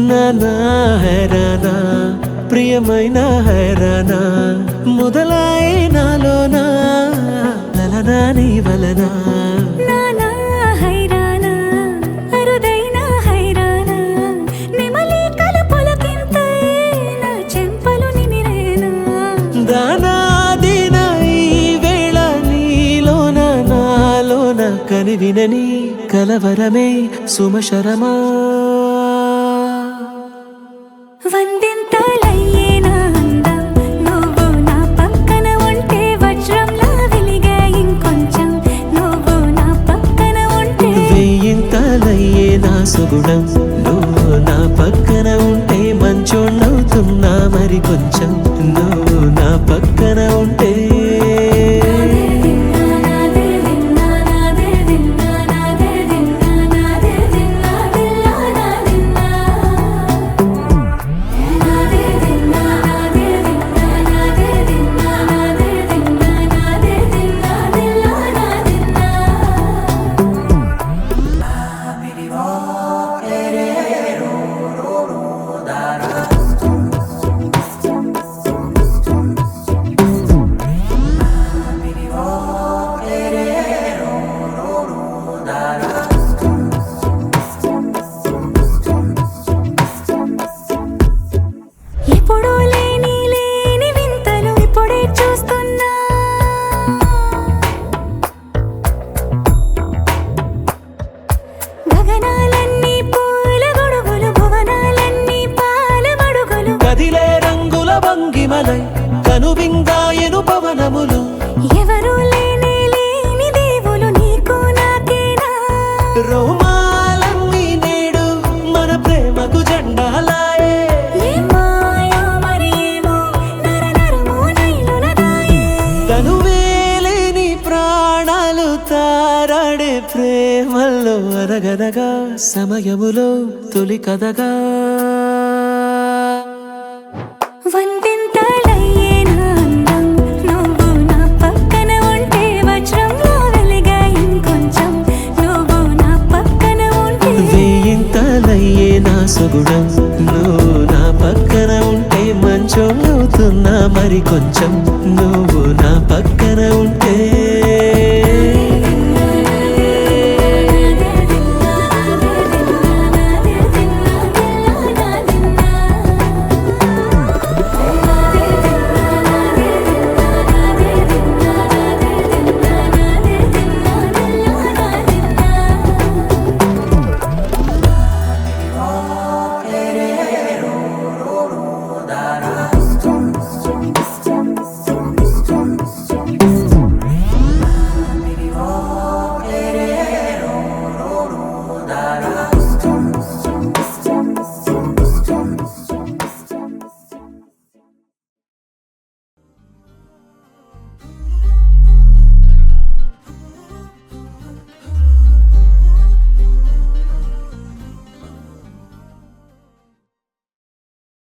నానా హైరానా ప్రియమైన హైరానా మొదలాయి నాలోనా లలనా నీ వలనా నానా హైరానా అరుదైన హైరానా నెమలి కలుపులకింతై నా చెంపలు నిమిరేనా దానా దీనా ఈ వేళ నీలోన నాలోన కనివినని కలవరమే సుమశరమా వందింతలయ్యేనా అందం నువ్వు నా పక్కన ఉంటే వజ్రంలా వెలిగే ఇంకొంచెం నువ్వు నా పక్కన ఉంటే వెయ్యింతలయ్యే నా సుగుణం నువ్వు నా పక్కన ఉంటే మంచోళ్ళవుతున్నా మరి కొంచెం నువ్వు నా పక్కన ఉంటే ఎప్పుడూ లేని వింతలు ఇప్పుడే చూస్తున్నా గగనాలన్నీ పూల గొడుగులు భువనాలన్నీ పాల మడుగులు కదిలే రంగుల భంగిమలై కనువిందాయను పవనములు ఎవరూ లేని దేవులు నీకు నాకేనా రోమాలన్నీ నేడు మన ప్రేమకు జెండాలాయే ఏ మాయో మరి ఏమో నరనరమో నైలునదాయే తనువేలేని ప్రాణాలు తారాడే ప్రేమల్లో అరగనగా సమయములో తొలి కథగా వందింతలయ్యేనా అందం నువ్వు నా పక్కన ఉంటే వజ్రంలా వెలిగే ఇంకొంచెం నువ్వు నా పక్కన ఉంటే వెయ్యింతలయ్యే నా సుగుణం నువ్వు నా పక్కన ఉంటే మంచోళ్ళవుతున్నా మరి కొంచెం నువ్వు నా పక్కన ఉంటే